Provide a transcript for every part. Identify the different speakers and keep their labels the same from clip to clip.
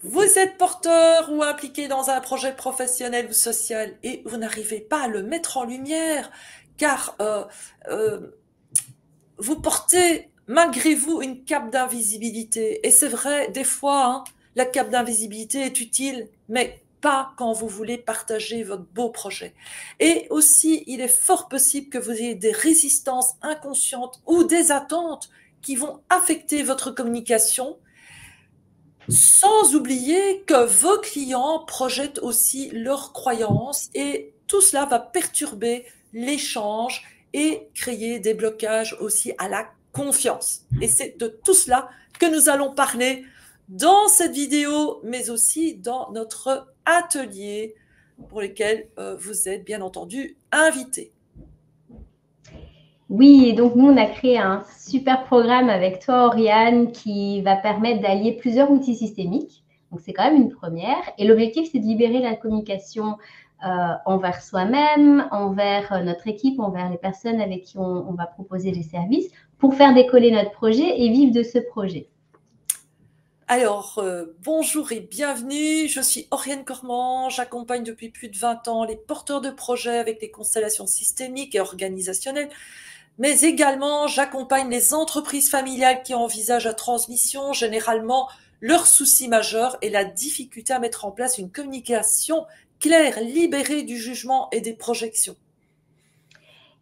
Speaker 1: Vous êtes porteur ou impliqué dans un projet professionnel ou social et vous n'arrivez pas à le mettre en lumière car euh, vous portez malgré vous une cape d'invisibilité. Et c'est vrai, des fois, hein, la cape d'invisibilité est utile, mais pas quand vous voulez partager votre beau projet. Et aussi, il est fort possible que vous ayez des résistances inconscientes ou des attentes qui vont affecter votre communication, sans oublier que vos clients projettent aussi leurs croyances et tout cela va perturber l'échange et créer des blocages aussi à la confiance. Et c'est de tout cela que nous allons parler dans cette vidéo, mais aussi dans notre atelier pour lequel vous êtes bien entendu invités.
Speaker 2: Oui, et donc nous, on a créé un super programme avec toi, Oriane, qui va permettre d'allier plusieurs outils systémiques. Donc, c'est quand même une première. Et l'objectif, c'est de libérer la communication envers soi-même, envers notre équipe, envers les personnes avec qui on va proposer les services, pour faire décoller notre projet et vivre de ce projet.
Speaker 1: Alors, bonjour et bienvenue. Je suis Oriane Cormand. J'accompagne depuis plus de 20 ans les porteurs de projets avec des constellations systémiques et organisationnelles. Mais également, j'accompagne les entreprises familiales qui envisagent la transmission. Généralement, leur souci majeur est la difficulté à mettre en place une communication claire, libérée du jugement et des projections.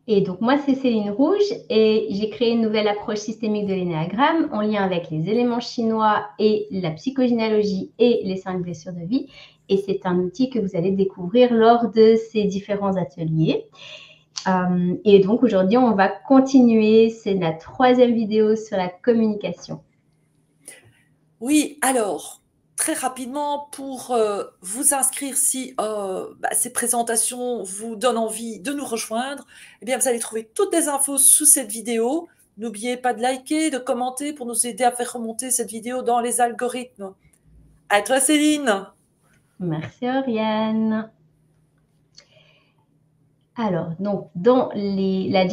Speaker 2: Et donc, moi, c'est Céline Rouge et j'ai créé une nouvelle approche systémique de l'énéagramme en lien avec les éléments chinois et la psychogénéalogie et les 5 blessures de vie. Et c'est un outil que vous allez découvrir lors de ces différents ateliers. Et donc, aujourd'hui, on va continuer. C'est la 3e vidéo sur la communication.
Speaker 1: Oui, alors, très rapidement, pour vous inscrire si ces présentations vous donnent envie de nous rejoindre, eh bien, vous allez trouver toutes les infos sous cette vidéo. N'oubliez pas de liker, de commenter pour nous aider à faire remonter cette vidéo dans les algorithmes. À toi, Céline.
Speaker 2: Merci, Oriane. Alors, donc, dans la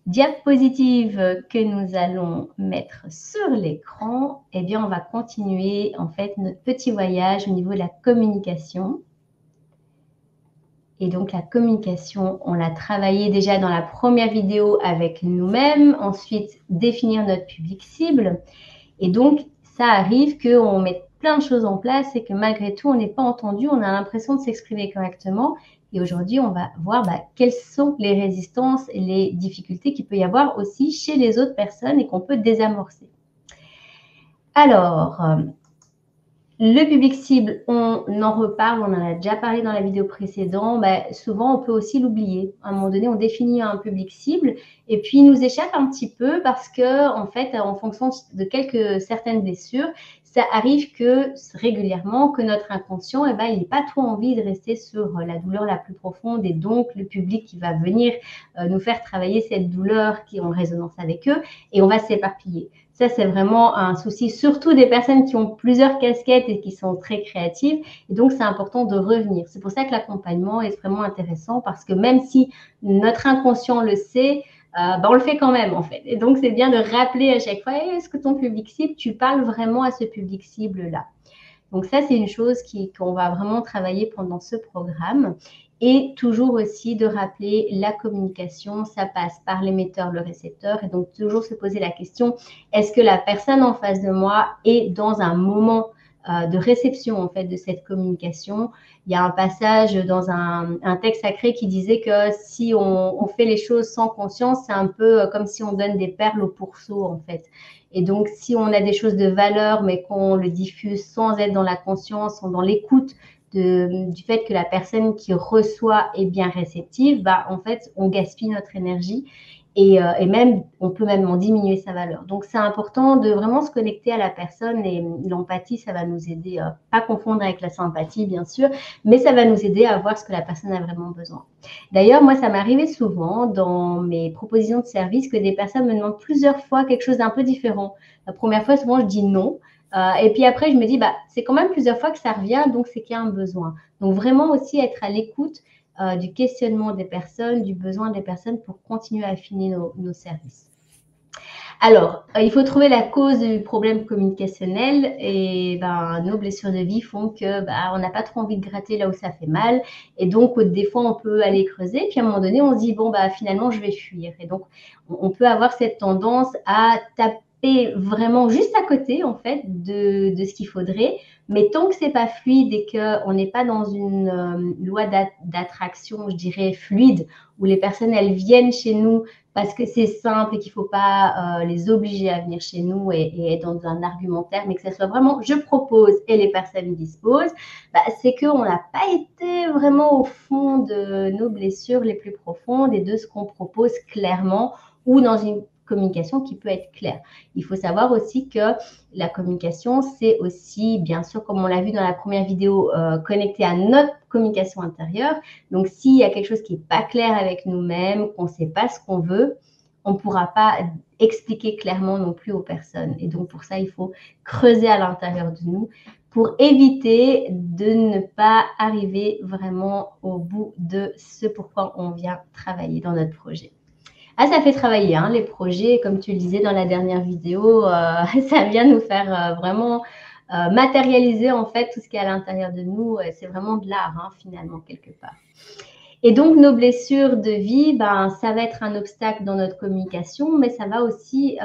Speaker 2: diapositive que nous allons mettre sur l'écran, eh bien, on va continuer, en fait, notre petit voyage au niveau de la communication. Et donc, la communication, on l'a travaillé déjà dans la première vidéo avec nous-mêmes. Ensuite, définir notre public cible. Et donc, ça arrive qu'on mette plein de choses en place et que malgré tout, on n'est pas entendu. On a l'impression de s'exprimer correctement. Et aujourd'hui, on va voir quelles sont les résistances et les difficultés qu'il peut y avoir aussi chez les autres personnes et qu'on peut désamorcer. Alors, le public cible, on en reparle, on en a déjà parlé dans la vidéo précédente. Souvent, on peut aussi l'oublier. À un moment donné, on définit un public cible et puis il nous échappe un petit peu parce que, en fait, en fonction de certaines blessures, ça arrive que régulièrement que notre inconscient, il n'a pas trop envie de rester sur la douleur la plus profonde et donc le public qui va venir nous faire travailler cette douleur qui est en résonance avec eux et on va s'éparpiller. Ça, c'est vraiment un souci, surtout des personnes qui ont plusieurs casquettes et qui sont très créatives. Et donc, c'est important de revenir. C'est pour ça que l'accompagnement est vraiment intéressant parce que même si notre inconscient le sait, on le fait quand même, en fait. Et donc, c'est bien de rappeler à chaque fois, est-ce que ton public cible, tu parles vraiment à ce public cible-là? Donc ça, c'est une chose qu'on va vraiment travailler pendant ce programme. Et toujours aussi de rappeler la communication, ça passe par l'émetteur, le récepteur. Et donc toujours se poser la question, est-ce que la personne en face de moi est dans un moment de réception en fait de cette communication? Il y a un passage dans un texte sacré qui disait que si on fait les choses sans conscience, c'est un peu comme si on donne des perles au pourceau en fait. Et donc, si on a des choses de valeur, mais qu'on le diffuse sans être dans la conscience ou dans l'écoute du fait que la personne qui reçoit est bien réceptive, en fait, on gaspille notre énergie et même, on peut même en diminuer sa valeur. Donc, c'est important de vraiment se connecter à la personne et l'empathie, ça va nous aider, pas confondre avec la sympathie, bien sûr, mais ça va nous aider à voir ce que la personne a vraiment besoin. D'ailleurs, moi, ça m'arrivait souvent dans mes propositions de service que des personnes me demandent plusieurs fois quelque chose d'un peu différent. La première fois, souvent, je dis non. Et puis après, je me dis, c'est quand même plusieurs fois que ça revient, donc c'est qu'il y a un besoin. Donc vraiment aussi être à l'écoute du questionnement des personnes, du besoin des personnes pour continuer à affiner nos services. Alors, il faut trouver la cause du problème communicationnel et nos blessures de vie font que on n'a pas trop envie de gratter là où ça fait mal et donc des fois on peut aller creuser puis à un moment donné on se dit bon finalement je vais fuir et donc on peut avoir cette tendance à taper vraiment juste à côté en fait de ce qu'il faudrait, mais tant que c'est pas fluide et qu'on n'est pas dans une loi d'attraction, je dirais fluide, où les personnes elles viennent chez nous parce que c'est simple et qu'il ne faut pas les obliger à venir chez nous et être dans un argumentaire, mais que ce soit vraiment je propose et les personnes disposent, c'est qu'on n'a pas été vraiment au fond de nos blessures les plus profondes et de ce qu'on propose clairement ou dans une communication qui peut être claire. Il faut savoir aussi que la communication, c'est aussi, bien sûr, comme on l'a vu dans la première vidéo, connecté à notre communication intérieure. Donc, s'il y a quelque chose qui n'est pas clair avec nous-mêmes, qu'on ne sait pas ce qu'on veut, on ne pourra pas expliquer clairement non plus aux personnes. Et donc, pour ça, il faut creuser à l'intérieur de nous pour éviter de ne pas arriver vraiment au bout de ce pourquoi on vient travailler dans notre projet. Ça fait travailler, hein, les projets, comme tu le disais dans la dernière vidéo, ça vient nous faire vraiment matérialiser en fait tout ce qui est à l'intérieur de nous. C'est vraiment de l'art, hein, finalement, quelque part. Et donc, nos blessures de vie, ça va être un obstacle dans notre communication, mais ça va aussi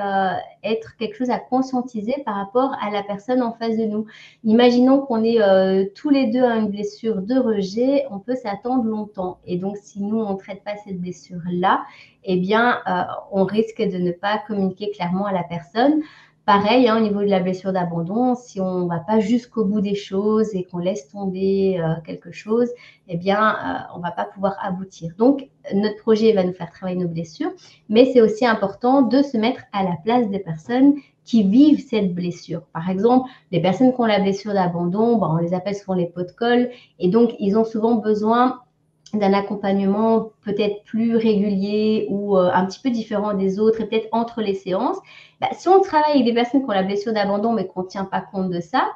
Speaker 2: être quelque chose à conscientiser par rapport à la personne en face de nous. Imaginons qu'on est tous les deux à une blessure de rejet, on peut s'attendre longtemps. Et donc, si nous, on ne traite pas cette blessure-là, eh bien, on risque de ne pas communiquer clairement à la personne. Pareil, hein, au niveau de la blessure d'abandon, si on ne va pas jusqu'au bout des choses et qu'on laisse tomber quelque chose, eh bien, on ne va pas pouvoir aboutir. Donc, notre projet va nous faire travailler nos blessures, mais c'est aussi important de se mettre à la place des personnes qui vivent cette blessure. Par exemple, les personnes qui ont la blessure d'abandon, on les appelle souvent les pots de colle, et donc, ils ont souvent besoin d'un accompagnement peut-être plus régulier ou un petit peu différent des autres et peut-être entre les séances. Si on travaille avec des personnes qui ont la blessure d'abandon mais qu'on ne tient pas compte de ça,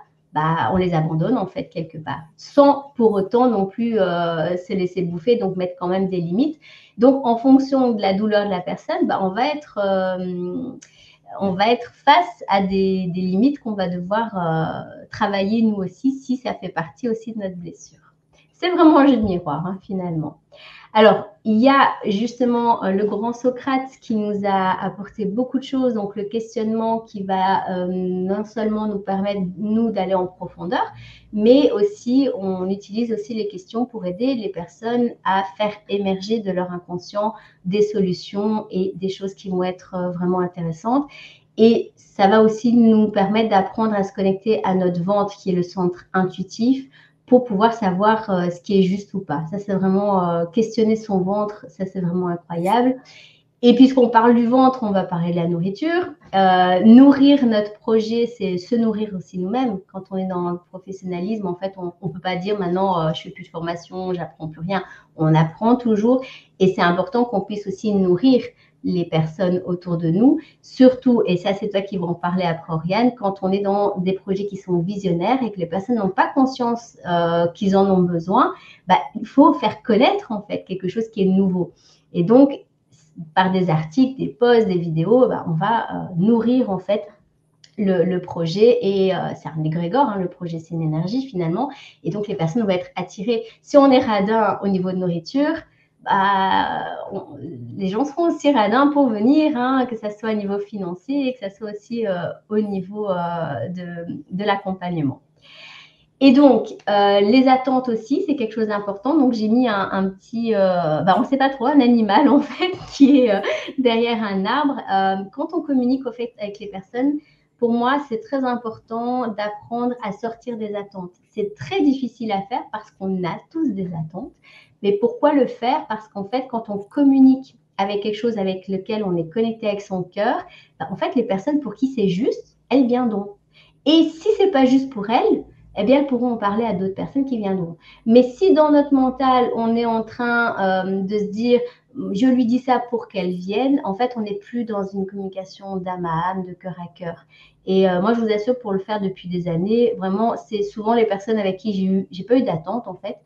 Speaker 2: on les abandonne en fait quelque part, sans pour autant non plus se laisser bouffer, donc mettre quand même des limites. Donc en fonction de la douleur de la personne, on va être face à des limites qu'on va devoir travailler nous aussi si ça fait partie aussi de notre blessure. C'est vraiment un jeu de miroir, hein, finalement. Alors, il y a justement le grand Socrate qui nous a apporté beaucoup de choses, donc le questionnement qui va non seulement nous permettre, nous, d'aller en profondeur, mais aussi, on utilise aussi les questions pour aider les personnes à faire émerger de leur inconscient des solutions et des choses qui vont être vraiment intéressantes. Et ça va aussi nous permettre d'apprendre à se connecter à notre ventre, qui est le centre intuitif, pour pouvoir savoir ce qui est juste ou pas. Ça, c'est vraiment questionner son ventre, ça, c'est vraiment incroyable. Et puisqu'on parle du ventre, on va parler de la nourriture. Nourrir notre projet, c'est se nourrir aussi nous-mêmes. Quand on est dans le professionnalisme, en fait, on ne peut pas dire maintenant, je fais plus de formation, j'apprends plus rien. On apprend toujours et c'est important qu'on puisse aussi nourrir les personnes autour de nous, surtout, et ça c'est toi qui vas en parler après Oriane, quand on est dans des projets qui sont visionnaires et que les personnes n'ont pas conscience qu'ils en ont besoin, il faut faire connaître en fait quelque chose qui est nouveau. Et donc, par des articles, des posts, des vidéos, on va nourrir en fait le projet et c'est un égrégore, hein, le projet c'est une énergie finalement, et donc les personnes vont être attirées. Si on est radin au niveau de nourriture, les gens seront aussi radins pour venir, hein, que ça soit au niveau financier et que ça soit aussi au niveau de l'accompagnement. Et donc, les attentes aussi, c'est quelque chose d'important. Donc, j'ai mis un petit, on ne sait pas trop, un animal en fait, qui est derrière un arbre. Quand on communique au fait avec les personnes, pour moi, c'est très important d'apprendre à sortir des attentes. C'est très difficile à faire parce qu'on a tous des attentes. Mais pourquoi le faire? Parce qu'en fait, quand on communique avec quelque chose avec lequel on est connecté avec son cœur, en fait, les personnes pour qui c'est juste, elles viendront. Et si c'est pas juste pour elles, eh bien, elles pourront en parler à d'autres personnes qui viendront. Mais si dans notre mental, on est en train de se dire, je lui dis ça pour qu'elle vienne, en fait, on n'est plus dans une communication d'âme à âme, de cœur à cœur. Et moi, je vous assure, pour le faire depuis des années, vraiment, c'est souvent les personnes avec qui j'ai pas eu d'attente, en fait,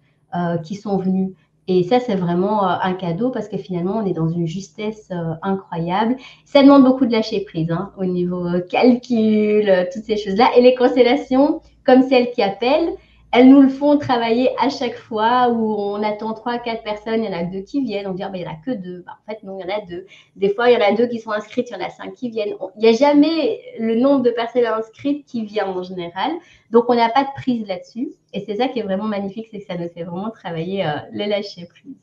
Speaker 2: qui sont venues. Et ça, c'est vraiment un cadeau parce que finalement, on est dans une justesse incroyable. Ça demande beaucoup de lâcher prise hein, au niveau calcul, toutes ces choses-là. Et les constellations, comme celles qui appellent, elles nous le font travailler à chaque fois où on attend 3, 4 personnes, il y en a que 2 qui viennent, on dit il n'y en a que 2. En fait, non, il y en a 2. Des fois, il y en a 2 qui sont inscrites, il y en a 5 qui viennent. Il n'y a jamais le nombre de personnes inscrites qui vient en général. Donc, on n'a pas de prise là-dessus. Et c'est ça qui est vraiment magnifique, c'est que ça nous fait vraiment travailler le lâcher prise.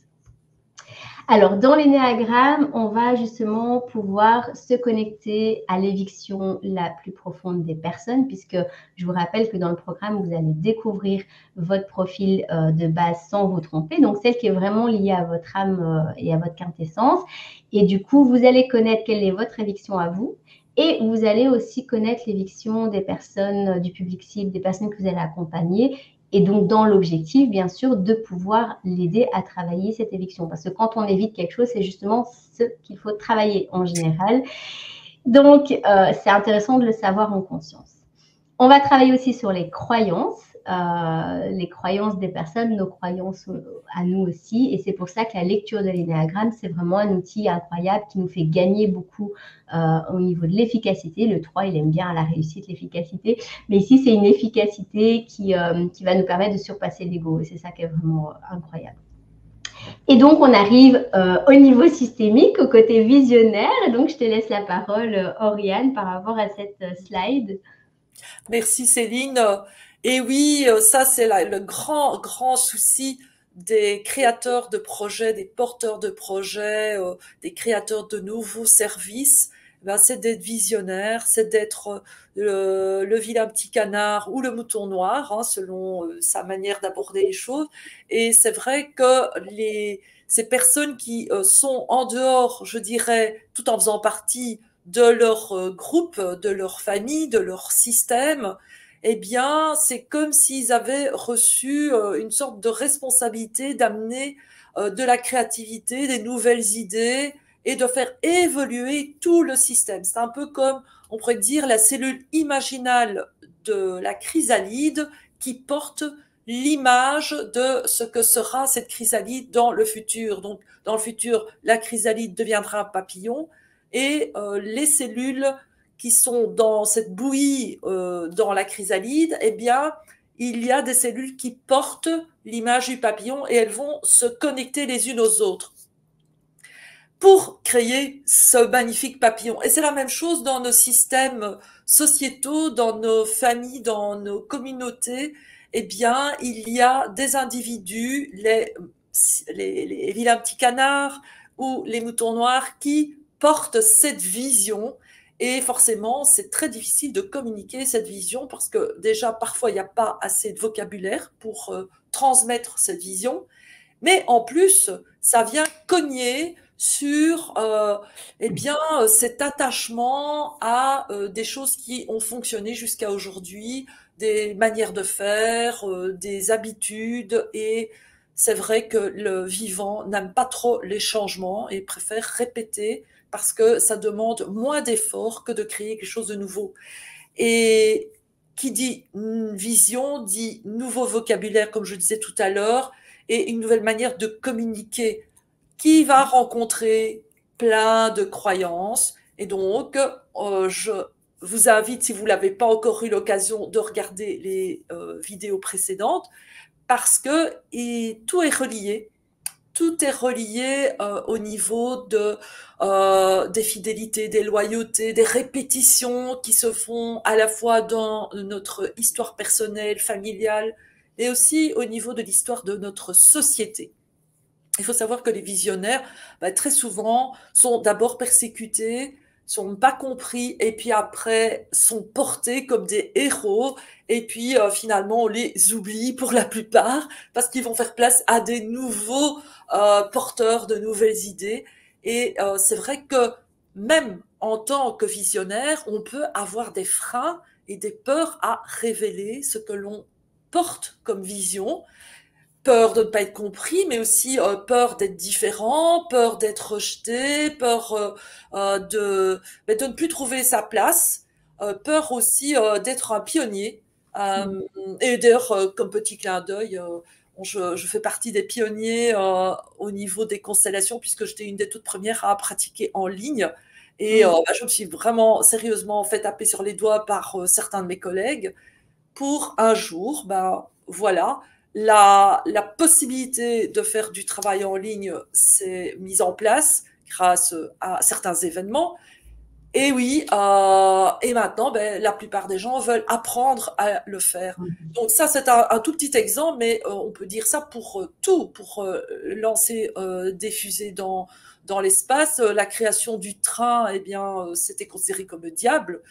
Speaker 2: Alors, dans l'énéagramme, on va justement pouvoir se connecter à l'éviction la plus profonde des personnes, puisque je vous rappelle que dans le programme, vous allez découvrir votre profil de base sans vous tromper, donc celle qui est vraiment liée à votre âme et à votre quintessence. Et du coup, vous allez connaître quelle est votre éviction à vous. Et vous allez aussi connaître l'éviction des personnes du public cible, des personnes que vous allez accompagner. Et donc, dans l'objectif, bien sûr, de pouvoir l'aider à travailler cette éviction. Parce que quand on évite quelque chose, c'est justement ce qu'il faut travailler en général. Donc, c'est intéressant de le savoir en conscience. On va travailler aussi sur les croyances des personnes, nos croyances à nous aussi. Et c'est pour ça que la lecture de l'énéagramme, c'est vraiment un outil incroyable qui nous fait gagner beaucoup au niveau de l'efficacité. Le 3, il aime bien la réussite, l'efficacité. Mais ici, c'est une efficacité qui va nous permettre de surpasser l'ego. Et c'est ça qui est vraiment incroyable. Et donc, on arrive au niveau systémique, au côté visionnaire. Et donc, je te laisse la parole, Oriane, par rapport à cette slide.
Speaker 1: Merci Céline. Et oui, ça c'est le grand, grand souci des créateurs de projets, des porteurs de projets, des créateurs de nouveaux services. Ben, c'est d'être visionnaire, c'est d'être le vilain petit canard ou le mouton noir, hein, selon sa manière d'aborder les choses. Et c'est vrai que ces personnes qui sont en dehors, je dirais, tout en faisant partie de leur groupe, de leur famille, de leur système, eh bien, c'est comme s'ils avaient reçu une sorte de responsabilité d'amener de la créativité, des nouvelles idées et de faire évoluer tout le système. C'est un peu comme, on pourrait dire, la cellule imaginale de la chrysalide qui porte l'image de ce que sera cette chrysalide dans le futur. Donc, dans le futur, la chrysalide deviendra un papillon, et les cellules qui sont dans cette bouillie dans la chrysalide, eh bien, il y a des cellules qui portent l'image du papillon et elles vont se connecter les unes aux autres pour créer ce magnifique papillon. Et c'est la même chose dans nos systèmes sociétaux, dans nos familles, dans nos communautés. Eh bien, il y a des individus, les vilains petits canards ou les moutons noirs qui portent cette vision. Et forcément, c'est très difficile de communiquer cette vision parce que déjà, parfois, il n'y a pas assez de vocabulaire pour transmettre cette vision. Mais en plus, ça vient cogner sur eh bien, cet attachement à des choses qui ont fonctionné jusqu'à aujourd'hui, des manières de faire, des habitudes. Et c'est vrai que le vivant n'aime pas trop les changements et préfère répéter parce que ça demande moins d'efforts que de créer quelque chose de nouveau. Et qui dit vision dit nouveau vocabulaire, comme je disais tout à l'heure, et une nouvelle manière de communiquer qui va rencontrer plein de croyances. Et donc, je vous invite, si vous n'avez pas encore eu l'occasion de regarder les vidéos précédentes, parce que tout est relié. Tout est relié au niveau des fidélités, des loyautés, des répétitions qui se font à la fois dans notre histoire personnelle, familiale, et aussi au niveau de l'histoire de notre société. Il faut savoir que les visionnaires, très souvent, sont d'abord persécutés, sont pas compris, et puis après sont portés comme des héros, et puis finalement on les oublie pour la plupart, parce qu'ils vont faire place à des nouveaux porteurs de nouvelles idées. Et c'est vrai que même en tant que visionnaire, on peut avoir des freins et des peurs à révéler ce que l'on porte comme vision. Peur de ne pas être compris, mais aussi peur d'être différent, peur d'être rejeté, peur de ne plus trouver sa place, peur aussi d'être un pionnier. Et d'ailleurs, comme petit clin d'œil, je fais partie des pionniers au niveau des constellations, puisque j'étais une des toutes premières à pratiquer en ligne. Et je me suis vraiment sérieusement fait taper sur les doigts par certains de mes collègues pour un jour, voilà, la possibilité de faire du travail en ligne s'est mise en place grâce à certains événements. Et oui, et maintenant, la plupart des gens veulent apprendre à le faire. Donc ça, c'est un tout petit exemple, mais on peut dire ça pour tout, pour lancer des fusées dans l'espace. La création du train, eh bien, c'était considéré comme le diable,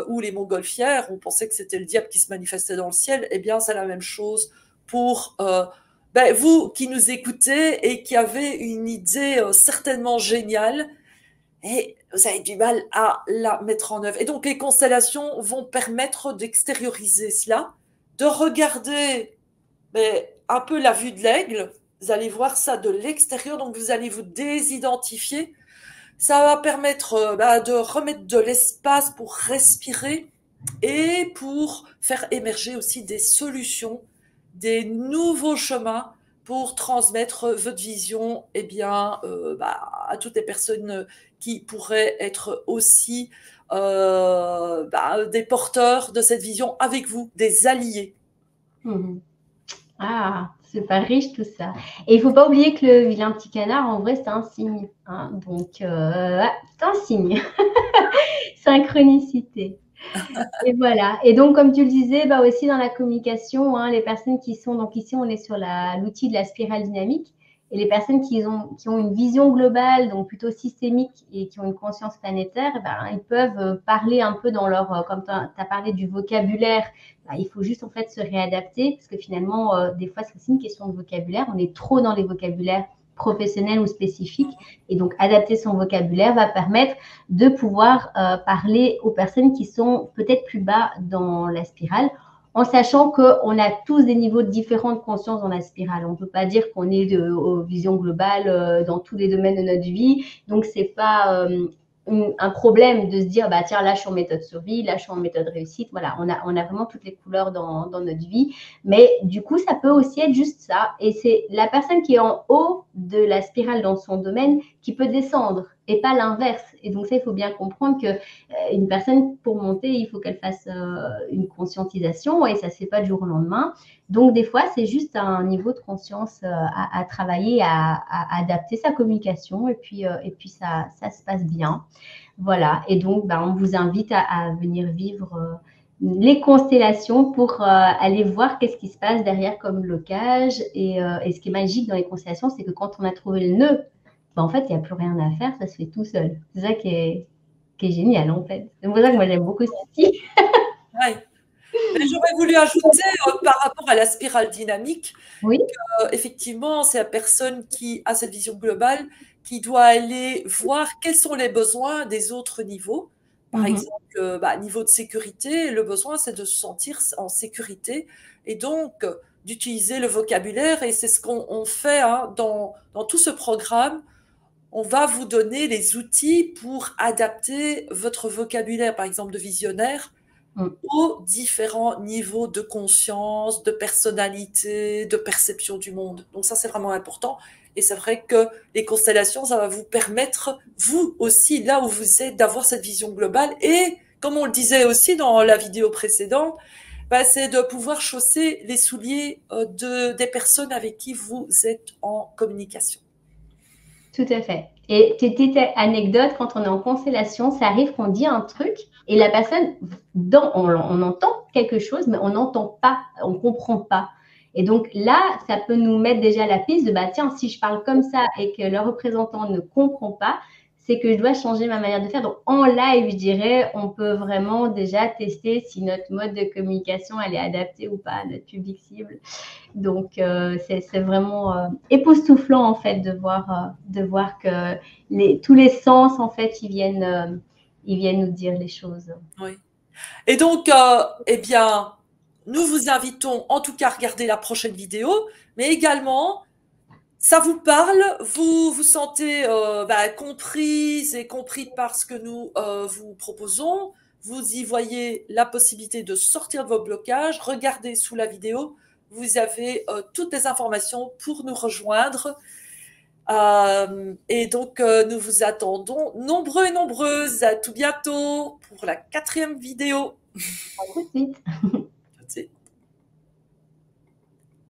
Speaker 1: ou les montgolfières, on pensait que c'était le diable qui se manifestait dans le ciel. Eh bien, c'est la même chose pour vous qui nous écoutez et qui avez une idée certainement géniale, et vous avez du mal à la mettre en œuvre. Et donc, les constellations vont permettre d'extérioriser cela, de regarder un peu la vue de l'aigle. Vous allez voir ça de l'extérieur, donc vous allez vous désidentifier. Ça va permettre de remettre de l'espace pour respirer et pour faire émerger aussi des solutions, des nouveaux chemins pour transmettre votre vision à toutes les personnes qui pourraient être aussi des porteurs de cette vision avec vous, des alliés.
Speaker 2: Ah, c'est pas riche tout ça. Et il faut pas oublier que le vilain petit canard, en vrai, c'est un signe. Hein. Donc, c'est un signe. Synchronicité. Et voilà. Et donc, comme tu le disais, aussi dans la communication, hein, les personnes qui sont, donc ici, on est sur l'outil de la spirale dynamique. Et les personnes qui ont une vision globale, donc plutôt systémique et qui ont une conscience planétaire, ils peuvent parler un peu dans leur, comme tu as parlé du vocabulaire, il faut juste en fait se réadapter parce que finalement, des fois, c'est aussi une question de vocabulaire. On est trop dans les vocabulaires professionnels ou spécifiques. Et donc, adapter son vocabulaire va permettre de pouvoir parler aux personnes qui sont peut-être plus bas dans la spirale, en sachant qu'on a tous des niveaux différents de conscience dans la spirale. On ne peut pas dire qu'on est aux visions globales dans tous les domaines de notre vie. Donc, c'est pas un problème de se dire, tiens, là, je suis en méthode survie, là, je suis en méthode réussite. Voilà, on a vraiment toutes les couleurs dans notre vie. Mais du coup, ça peut aussi être juste ça. Et c'est la personne qui est en haut de la spirale dans son domaine qui peut descendre et pas l'inverse. Et donc ça, il faut bien comprendre que une personne, pour monter, il faut qu'elle fasse une conscientisation et ça ne se fait pas du jour au lendemain. Donc des fois, c'est juste un niveau de conscience à travailler, à adapter sa communication et puis ça se passe bien. Voilà. Et donc, on vous invite à venir vivre les constellations pour aller voir qu'est-ce qui se passe derrière comme blocage. Et ce qui est magique dans les constellations, c'est que quand on a trouvé le nœud, en fait, il n'y a plus rien à faire, ça se fait tout seul. C'est ça qui est génial, en fait. C'est pour ça que moi, j'aime beaucoup ce style.
Speaker 1: Ouais. J'aurais voulu ajouter par rapport à la spirale dynamique,
Speaker 2: oui.
Speaker 1: Effectivement, c'est la personne qui a cette vision globale qui doit aller voir quels sont les besoins des autres niveaux. Par exemple, niveau de sécurité, le besoin, c'est de se sentir en sécurité et donc d'utiliser le vocabulaire. Et c'est ce qu'on fait dans tout ce programme. On va vous donner les outils pour adapter votre vocabulaire, par exemple de visionnaire, aux différents niveaux de conscience, de personnalité, de perception du monde. Donc ça, c'est vraiment important. Et c'est vrai que les constellations, ça va vous permettre, vous aussi, là où vous êtes, d'avoir cette vision globale. Et comme on le disait aussi dans la vidéo précédente, c'est de pouvoir chausser les souliers des personnes avec qui vous êtes en communication.
Speaker 2: Tout à fait. Et petite anecdote, quand on est en constellation, ça arrive qu'on dit un truc et la personne, on entend quelque chose, mais on n'entend pas, on ne comprend pas. Et donc là, ça peut nous mettre déjà la piste de, tiens, si je parle comme ça et que le représentant ne comprend pas, c'est que je dois changer ma manière de faire. Donc, en live, je dirais, on peut vraiment déjà tester si notre mode de communication, elle est adaptée ou pas à notre public cible. Donc, c'est vraiment époustouflant, en fait, de voir que tous les sens, en fait, ils viennent nous dire les choses.
Speaker 1: Oui. Et donc, nous vous invitons en tout cas à regarder la prochaine vidéo, mais également, ça vous parle, vous vous sentez comprise et compris par ce que nous vous proposons, vous y voyez la possibilité de sortir de vos blocages, regardez sous la vidéo, vous avez toutes les informations pour nous rejoindre. Et donc, nous vous attendons nombreux et nombreuses. À tout bientôt pour la 4e vidéo.
Speaker 2: À tout de suite.